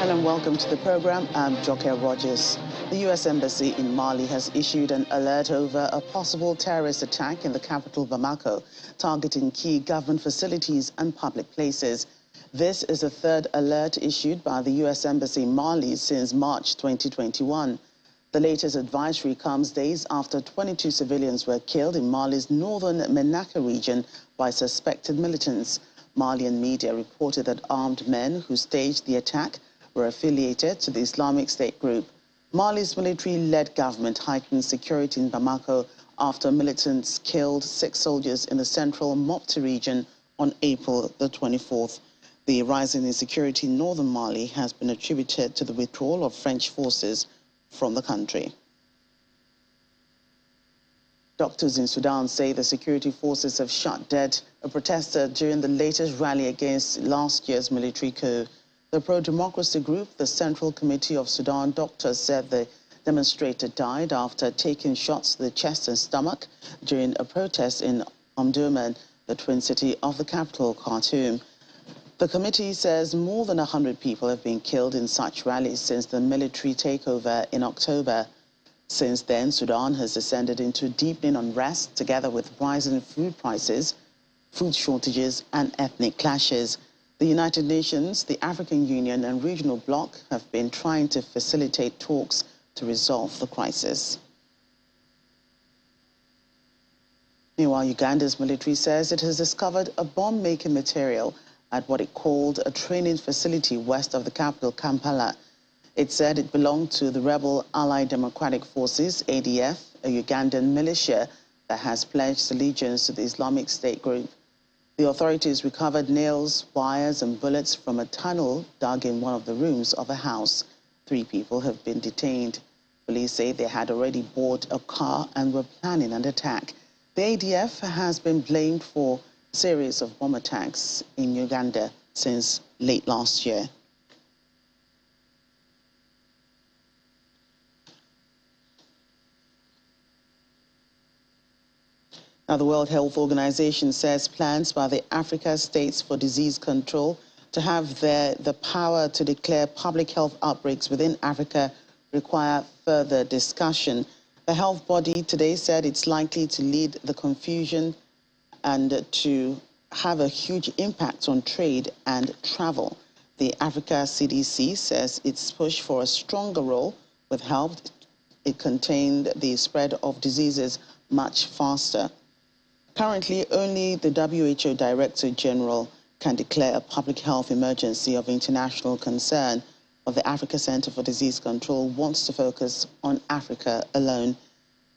Hello and welcome to the program. I'm Joke Rogers. The U.S. Embassy in Mali has issued an alert over a possible terrorist attack in the capital Bamako, targeting key government facilities and public places. This is the third alert issued by the U.S. Embassy in Mali since March 2021. The latest advisory comes days after 22 civilians were killed in Mali's northern Menaka region by suspected militants. Malian media reported that armed men who staged the attack were affiliated to the Islamic State group. Mali's military-led government heightened security in Bamako after militants killed 6 soldiers in the central Mopti region on April the 24th. The rising insecurity in northern Mali has been attributed to the withdrawal of French forces from the country. Doctors in Sudan say the security forces have shot dead a protester during the latest rally against last year's military coup. The pro-democracy group, the Central Committee of Sudan Doctors, said the demonstrator died after taking shots to the chest and stomach during a protest in Omdurman, the twin city of the capital, Khartoum. The committee says more than 100 people have been killed in such rallies since the military takeover in October. Since then, Sudan has descended into deepening unrest, together with rising food prices, food shortages and ethnic clashes. The United Nations, the African Union and regional bloc have been trying to facilitate talks to resolve the crisis. Meanwhile, Uganda's military says it has discovered a bomb-making material at what it called a training facility west of the capital, Kampala. It said it belonged to the rebel Allied Democratic Forces, ADF, a Ugandan militia that has pledged allegiance to the Islamic State group. The authorities recovered nails, wires and bullets from a tunnel dug in one of the rooms of a house. 3 people have been detained. Police say they had already bought a car and were planning an attack. The ADF has been blamed for a series of bomb attacks in Uganda since late last year. Now, the World Health Organization says plans by the Africa states for disease control to have the power to declare public health outbreaks within Africa require further discussion. The health body today said it's likely to lead the confusion and to have a huge impact on trade and travel. The Africa CDC says its push for a stronger role would help it contain the spread of diseases much faster. Currently, only the WHO Director General can declare a public health emergency of international concern, but the Africa Center for Disease Control wants to focus on Africa alone.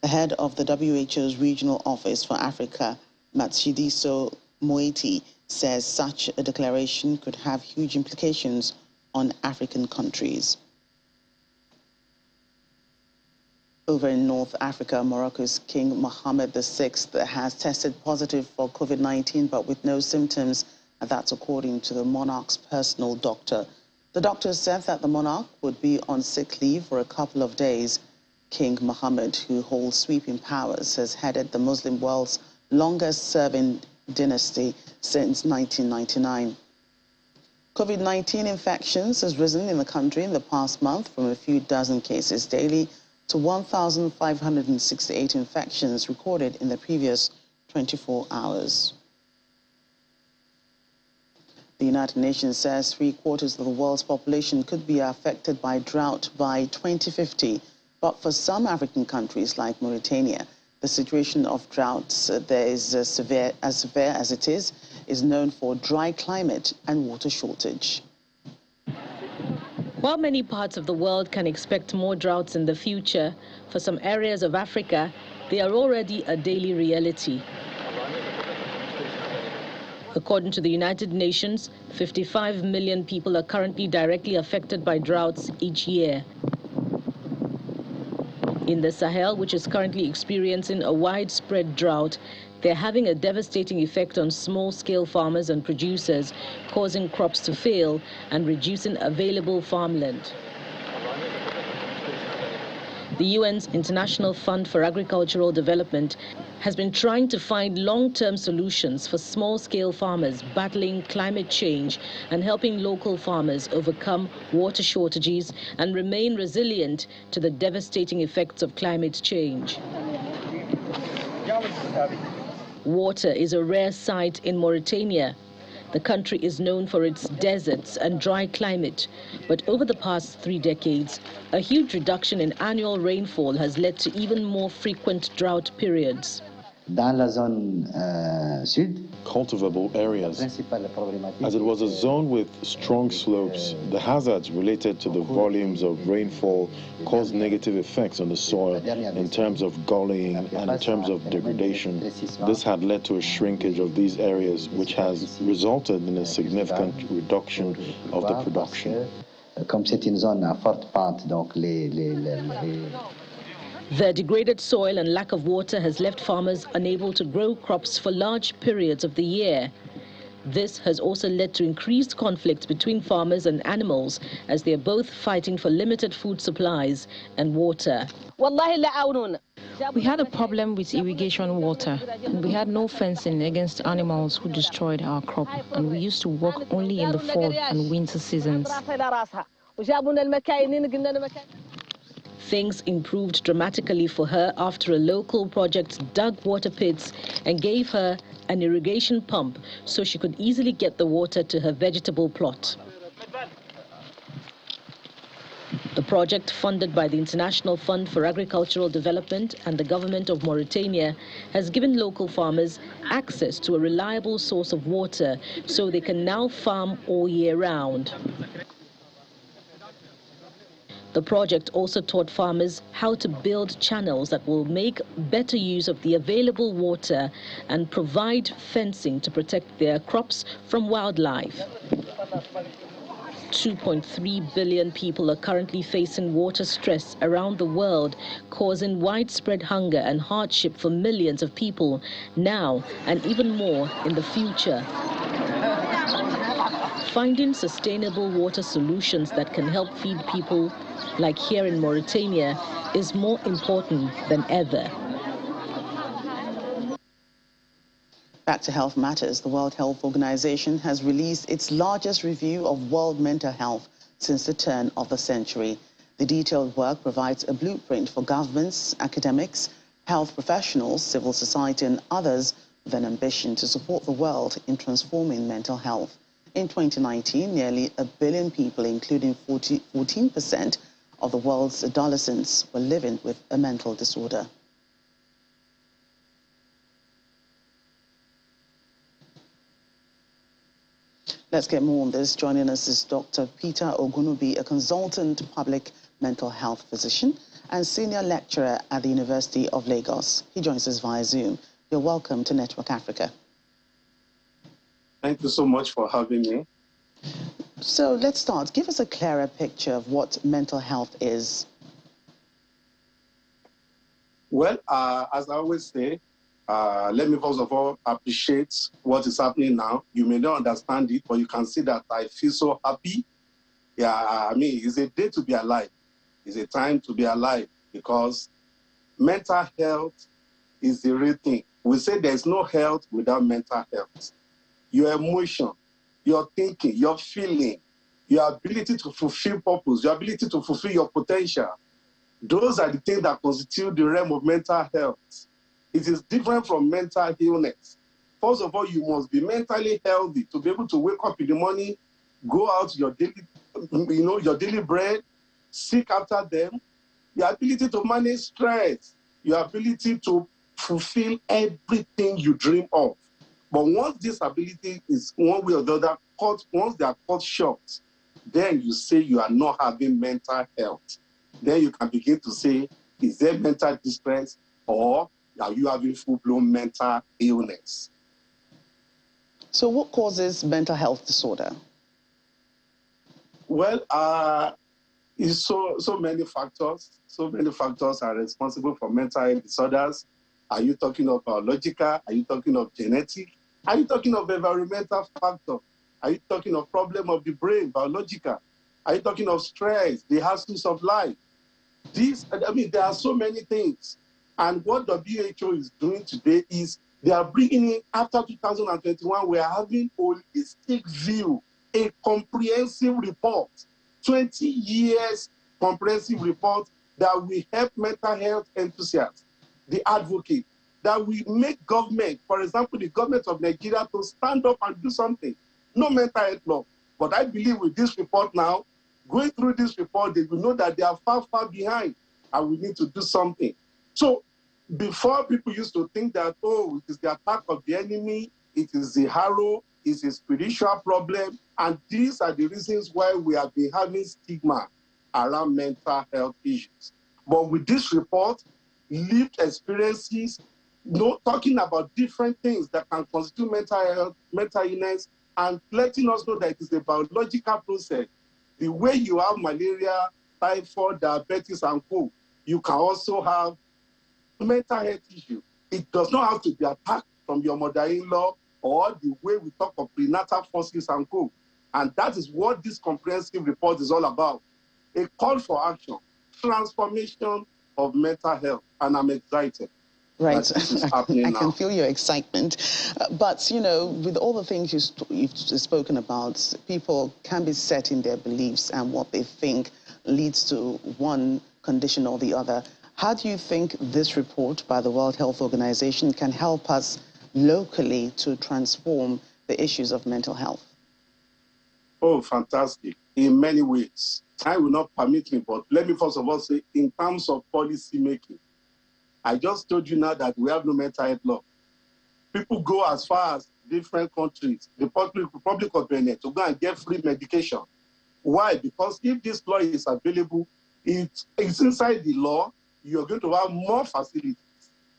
The head of the WHO's Regional Office for Africa, Matshidiso Moeti, says such a declaration could have huge implications on African countries. Over in North Africa, Morocco's King Mohammed VI has tested positive for COVID-19, but with no symptoms, and that's according to the monarch's personal doctor. The doctor said that the monarch would be on sick leave for a couple of days. King Mohammed, who holds sweeping powers, has headed the Muslim world's longest-serving dynasty since 1999. COVID-19 infections has risen in the country in the past month from a few dozen cases daily to 1,568 infections recorded in the previous 24 hours. The United Nations says 3/4 of the world's population could be affected by drought by 2050. But for some African countries like Mauritania, the situation of droughts there is as severe as it is known for dry climate and water shortage. While many parts of the world can expect more droughts in the future, for some areas of Africa, they are already a daily reality. According to the United Nations, 55 million people are currently directly affected by droughts each year. In the Sahel, which is currently experiencing a widespread drought, they're having a devastating effect on small-scale farmers and producers, causing crops to fail and reducing available farmland. The UN's International Fund for Agricultural Development has been trying to find long-term solutions for small-scale farmers battling climate change and helping local farmers overcome water shortages and remain resilient to the devastating effects of climate change. Water is a rare sight in Mauritania. The country is known for its deserts and dry climate, but over the past 3 decades, a huge reduction in annual rainfall has led to even more frequent drought periods. Dans la zone sud, cultivable areas. As it was a zone with strong slopes, the hazards related to the volumes of rainfall caused negative effects on the soil in terms of gullying and in terms of degradation. This had led to a shrinkage of these areas, which has resulted in a significant reduction of the production. Comme c'est une zone à forte pente, donc The degraded soil and lack of water has left farmers unable to grow crops for large periods of the year. This has also led to increased conflict between farmers and animals as they are both fighting for limited food supplies and water. We had a problem with irrigation water. We had no fencing against animals who destroyed our crop, and we used to work only in the fall and winter seasons. Things improved dramatically for her after a local project dug water pits and gave her an irrigation pump so she could easily get the water to her vegetable plot. The project, funded by the International Fund for Agricultural Development and the government of Mauritania, has given local farmers access to a reliable source of water so they can now farm all year round. The project also taught farmers how to build channels that will make better use of the available water and provide fencing to protect their crops from wildlife. 2.3 billion people are currently facing water stress around the world, causing widespread hunger and hardship for millions of people now and even more in the future. Finding sustainable water solutions that can help feed people, like here in Mauritania, is more important than ever. Back to health matters. The World Health Organization has released its largest review of world mental health since the turn of the century. The detailed work provides a blueprint for governments, academics, health professionals, civil society and others with an ambition to support the world in transforming mental health. In 2019, nearly 1 billion people, including 14% of the world's adolescents, were living with a mental disorder. Let's get more on this. Joining us is Dr. Peter Ogunubi, a consultant public mental health physician and senior lecturer at the University of Lagos. He joins us via Zoom. You're welcome to Network Africa. Thank you so much for having me. So let's start. Give us a clearer picture of what mental health is. Well, as I always say, let me first of all appreciate what is happening now. You may not understand it, but you can see that I feel so happy. Yeah, I mean, it's a day to be alive. It's a time to be alive because mental health is the real thing. We say there's no health without mental health. Your emotion, your thinking, your feeling, your ability to fulfill purpose, your ability to fulfill your potential. Those are the things that constitute the realm of mental health. It is different from mental illness. First of all, you must be mentally healthy to be able to wake up in the morning, go out your daily, your daily bread, seek after them, your ability to manage stress, your ability to fulfill everything you dream of. But once this ability is one way or the other, once they are cut short, then you say you are not having mental health. Then you can begin to say, is there mental distress or are you having full-blown mental illness? So what causes mental health disorder? Well, it's so many factors. So many factors are responsible for mental health disorders. Are you talking of biological? Are you talking of genetic? Are you talking of environmental factor? Are you talking of problem of the brain, biological? Are you talking of stress, the hassles of life? There are so many things. And what WHO is doing today is they are bringing in, after 2021, we are having a holistic view, a comprehensive report, 20 years comprehensive report that will help mental health enthusiasts, the advocate, that will make government, for example, the government of Nigeria, to stand up and do something. No mental health law. But I believe with this report now, going through this report, they will know that they are far, far behind and we need to do something. So before, people used to think that, oh, it is the attack of the enemy, it is the harrow, it's a spiritual problem, and these are the reasons why we have been having stigma around mental health issues. But with this report, lived experiences, talking about different things that can constitute mental health, mental illness, and letting us know that it is a biological process. The way you have malaria, typhoid, diabetes, and co, you can also have mental health issue. It does not have to be attacked from your mother-in-law or the way we talk of prenatal forces and co. And that is what this comprehensive report is all about. A call for action, transformation of mental health. And I'm excited. Right, I can feel your excitement. But, you know, with all the things you've spoken about, people can be set in their beliefs and what they think leads to one condition or the other. How do you think this report by the World Health Organization can help us locally to transform the issues of mental health? Oh, fantastic. In many ways. Time will not permit me, but let me first of all say, in terms of policy making, I just told you now that we have no mental health law. People go as far as different countries, the Republic of Benin, to go and get free medication. Why? Because if this law is available, it's inside the law, you're going to have more facilities.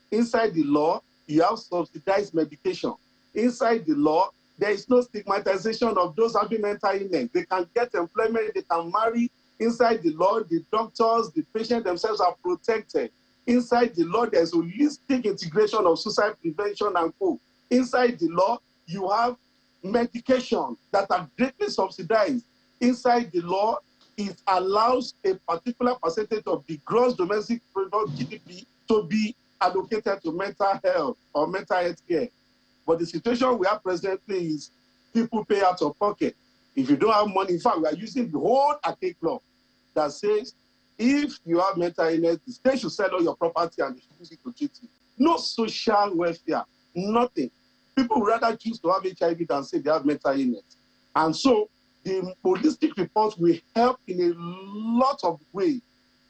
Inside the law, you have subsidized medication. Inside the law, there is no stigmatization of those having mental illness. They can get employment, they can marry. Inside the law, the doctors, the patients themselves are protected. Inside the law, there's a holistic integration of suicide prevention and co. Inside the law, you have medication that are greatly subsidized. Inside the law, it allows a particular percentage of the gross domestic product GDP to be allocated to mental health or mental health care. But the situation we have presently is people pay out of pocket. If you don't have money, in fact, we are using the whole archaic law that says if you have mental illness, the state should sell all your property and they should use it to treat you. No social welfare, nothing. People would rather choose to have HIV than say they have mental illness. And so the holistic report will help in a lot of ways.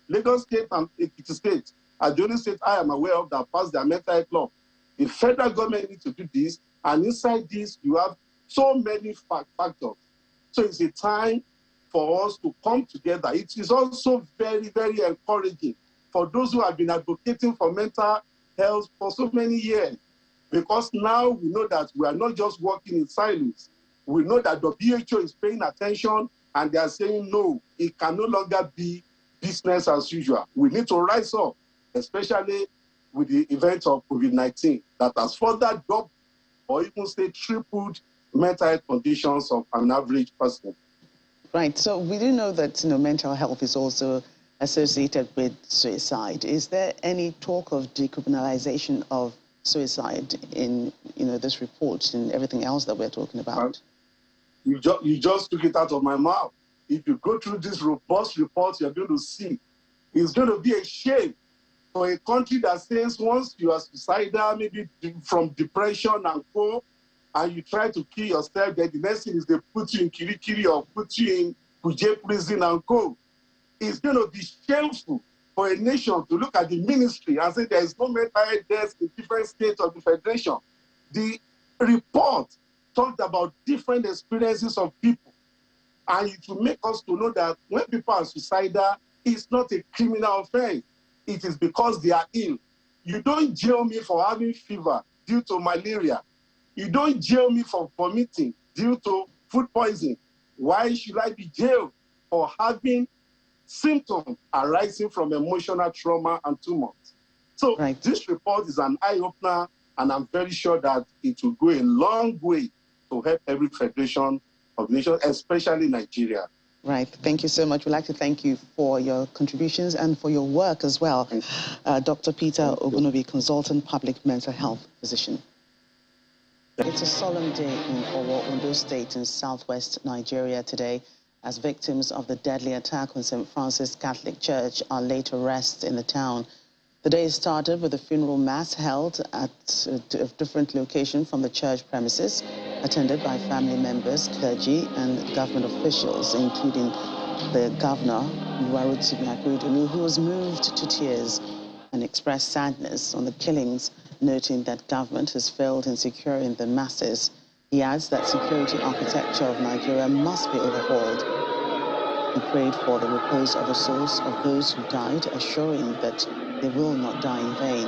Lagos State and Ekiti State are the only state I am aware of that passed their mental health law. The federal government needs to do this, and inside this, you have so many factors. So it's a time for us to come together. It is also very, very encouraging for those who have been advocating for mental health for so many years, because now we know that we are not just working in silence. We know that the WHO is paying attention and they are saying, no, it can no longer be business as usual. We need to rise up, especially with the event of COVID-19 that has further doubled or even say tripled mental health conditions of an average person. Right, so we do know that mental health is also associated with suicide. Is there any talk of decriminalization of suicide in this report and everything else that we're talking about? You just took it out of my mouth. If you go through this robust report, you're going to see it's going to be a shame for a country that says once you are suicidal, maybe from depression and co, and you try to kill yourself, then the next thing is they put you in Kirikiri or put you in Kuje prison and co. It's going to be shameful for a nation to look at the ministry and say there is no mental health deaths in different states of the federation. The report talked about different experiences of people, and it will make us to know that when people are suicidal, it's not a criminal offense. It is because they are ill. You don't jail me for having fever due to malaria. You don't jail me for vomiting due to food poisoning. Why should I be jailed for having symptoms arising from emotional trauma and tumors? So This report is an eye-opener, and I'm very sure that it will go a long way to help every federation of nations, especially Nigeria. Right. Thank you so much. We'd like to thank you for your contributions and for your work as well. Dr. Peter Ogunobi, consultant public mental health physician. It's a solemn day in Ondo State in southwest Nigeria today, as victims of the deadly attack on St. Francis Catholic Church are laid to rest in the town. The day started with a funeral mass held at a different location from the church premises, attended by family members, clergy, and government officials, including the governor, who was moved to tears and expressed sadness on the killings, noting that government has failed in securing the masses. He adds that security architecture of Nigeria must be overhauled. He prayed for the repose of the souls of those who died, assuring that they will not die in vain.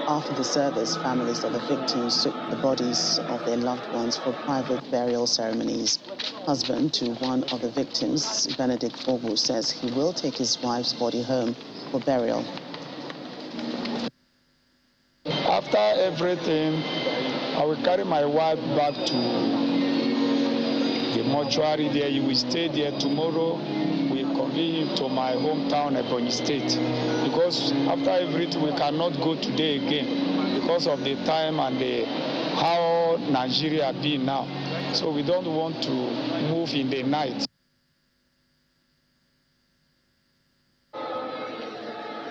After the service, families of the victims took the bodies of their loved ones for private burial ceremonies. Husband to one of the victims, Benedict Fogu, says he will take his wife's body home for burial. After everything, I will carry my wife back to the mortuary there. You will stay there tomorrow. Convene to my hometown, Ebonyi State, because after everything we cannot go today again because of the time and how Nigeria be now. So we don't want to move in the night.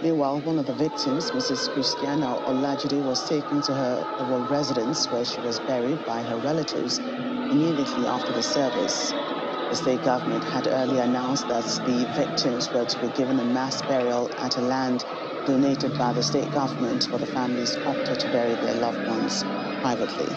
Meanwhile, one of the victims, Mrs. Christiana Olajide, was taken to her residence where she was buried by her relatives immediately after the service. The state government had earlier announced that the victims were to be given a mass burial at a land donated by the state government, but the families opted to bury their loved ones privately.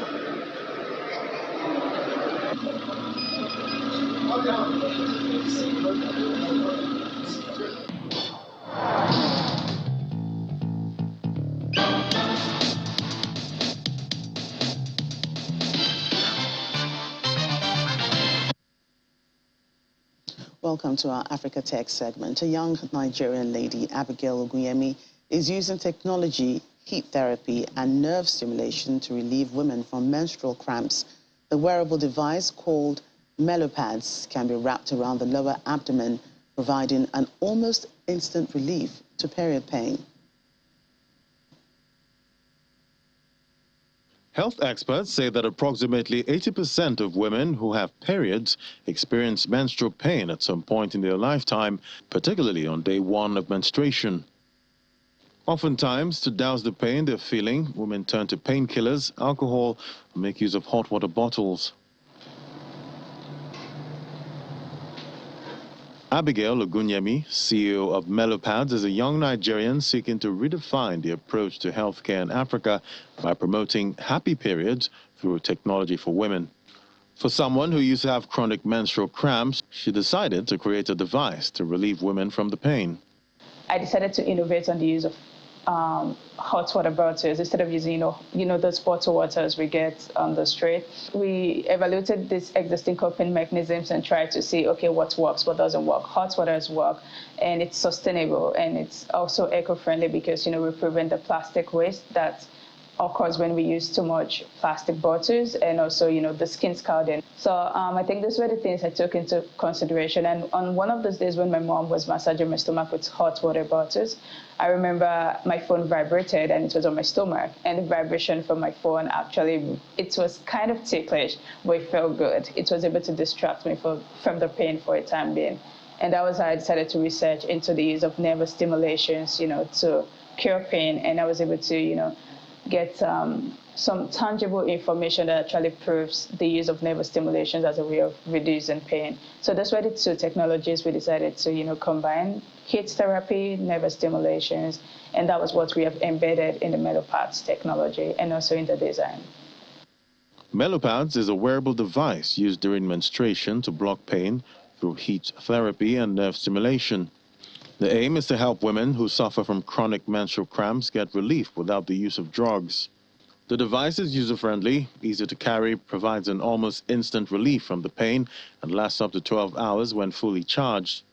Welcome to our Africa Tech segment. A young Nigerian lady, Abigail Ogunyemi, is using technology, heat therapy, and nerve stimulation to relieve women from menstrual cramps. The wearable device, called Melopads, can be wrapped around the lower abdomen, providing an almost instant relief to period pain. Health experts say that approximately 80% of women who have periods experience menstrual pain at some point in their lifetime, particularly on day one of menstruation. Oftentimes, to douse the pain they're feeling, women turn to painkillers, alcohol, or make use of hot water bottles. Abigail Ogunyemi, CEO of Melopads, is a young Nigerian seeking to redefine the approach to healthcare in Africa by promoting happy periods through technology for women. For someone who used to have chronic menstrual cramps, she decided to create a device to relieve women from the pain. I decided to innovate on the use of hot water bottles instead of using, those bottled waters we get on the street. We evaluated these existing coping mechanisms and tried to see, okay, what works, what doesn't work. Hot waters work, and it's sustainable, and it's also eco-friendly because, we prevent the plastic waste that occurs when we use too much plastic bottles, and also, the skin scalding. So I think those were the things I took into consideration. And on one of those days when my mom was massaging my stomach with hot water bottles, I remember my phone vibrated and it was on my stomach. And the vibration from my phone, actually, it was kind of ticklish, but it felt good. It was able to distract me from the pain for a time being. And that was how I decided to research into the use of nerve stimulations, to cure pain. And I was able to, get some tangible information that actually proves the use of nerve stimulations as a way of reducing pain. So that's why the two technologies we decided to, combine: heat therapy, nerve stimulations, and that was what we have embedded in the Melopads technology and also in the design. Melopads is a wearable device used during menstruation to block pain through heat therapy and nerve stimulation. The aim is to help women who suffer from chronic menstrual cramps get relief without the use of drugs. The device is user-friendly, easy to carry, provides an almost instant relief from the pain, and lasts up to 12 hours when fully charged.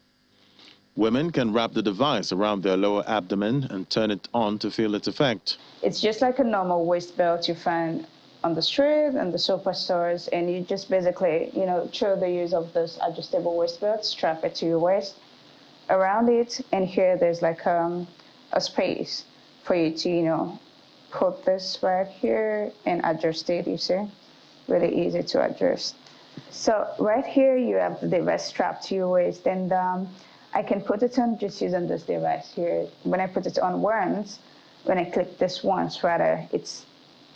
Women can wrap the device around their lower abdomen and turn it on to feel its effect. It's just like a normal waist belt you find on the street and the superstores, and you just basically, through the use of this adjustable waistbelt, strap it to your waist. Around it, and here there's like a space for you to, put this right here and adjust it, you see? Really easy to adjust. So right here, you have the device strapped to your waist, and I can put it on just using this device here. When I put it on once, when I click this once, rather, it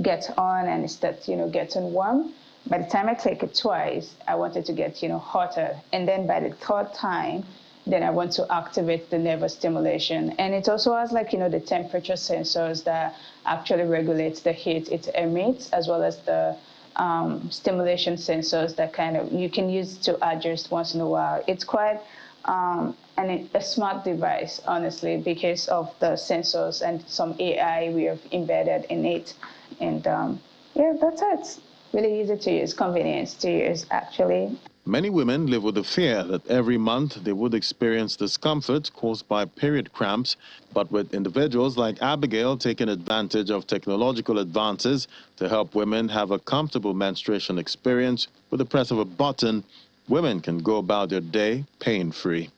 gets on and it starts, getting warm. By the time I click it twice, I want it to get, hotter. And then by the third time, then I want to activate the nervous stimulation. And it also has like, the temperature sensors that actually regulates the heat it emits, as well as the stimulation sensors that you can use to adjust once in a while. It's quite a smart device, honestly, because of the sensors and some AI we have embedded in it. And yeah, that's it. Really easy to use, convenience to use, actually. Many women live with the fear that every month they would experience discomfort caused by period cramps, but with individuals like Abigail taking advantage of technological advances to help women have a comfortable menstruation experience, with the press of a button, women can go about their day pain-free.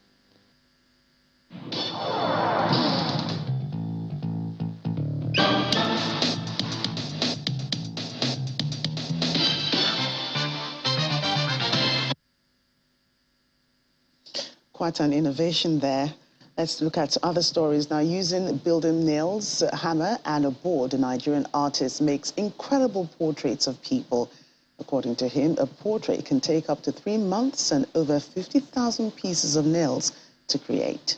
Quite an innovation there. Let's look at other stories now. Using building nails, a hammer and a board, a Nigerian artist makes incredible portraits of people. According to him, a portrait can take up to 3 months and over 50,000 pieces of nails to create.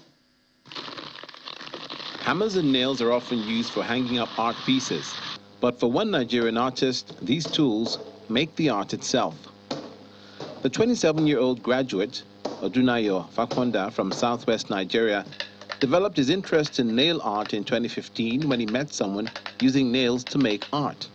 Hammers and nails are often used for hanging up art pieces, but for one Nigerian artist, these tools make the art itself. The 27-year-old graduate, Odunayo Fakonda from southwest Nigeria, developed his interest in nail art in 2015 when he met someone using nails to make art.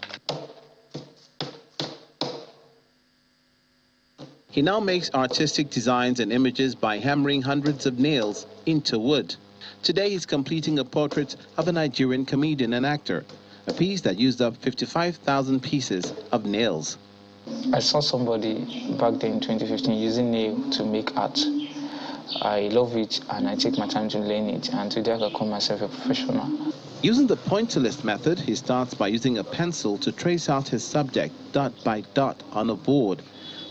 He now makes artistic designs and images by hammering hundreds of nails into wood. Today he's completing a portrait of a Nigerian comedian and actor, a piece that used up 55,000 pieces of nails. I saw somebody back then in 2015 using nail to make art. I love it and I take my time to learn it, and today I can call myself a professional. Using the pointillist method, he starts by using a pencil to trace out his subject dot by dot on a board,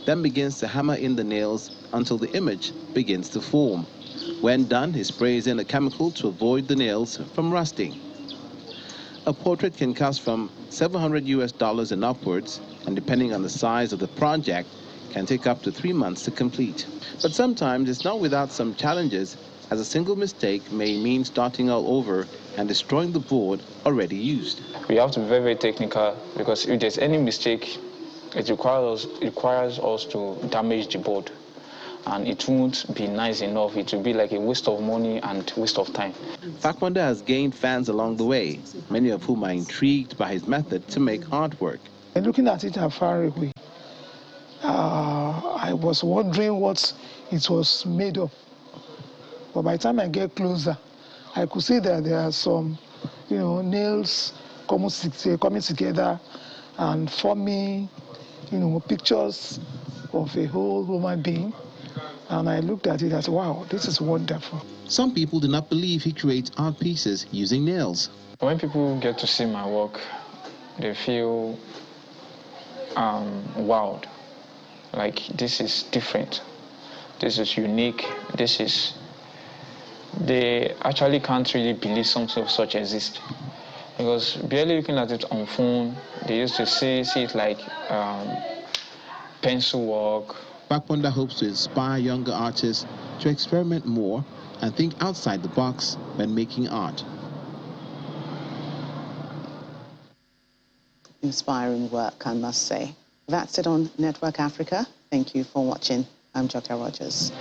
then begins to hammer in the nails until the image begins to form. When done, he sprays in a chemical to avoid the nails from rusting. A portrait can cost from $700 and upwards, and depending on the size of the project, can take up to 3 months to complete. But sometimes it's not without some challenges, as a single mistake may mean starting all over and destroying the board already used. We have to be very, very technical, because if there's any mistake, it requires us to damage the board. And it won't be nice enough. It will be like a waste of money and waste of time. Fakonda has gained fans along the way, many of whom are intrigued by his method to make artwork. And looking at it far away, I was wondering what it was made of. But by the time I get closer, I could see that there are some, nails coming together and forming, pictures of a whole human being. And I looked at it as, wow, this is wonderful. Some people do not believe he creates art pieces using nails. When people get to see my work, they feel wowed. Like, this is different. This is unique. They actually can't really believe something of such exists. Because barely looking at it on phone, they used to see it like pencil work. Fakonda hopes to inspire younger artists to experiment more and think outside the box when making art. Inspiring work, I must say. That's it on Network Africa. Thank you for watching. I'm Dr. Rogers.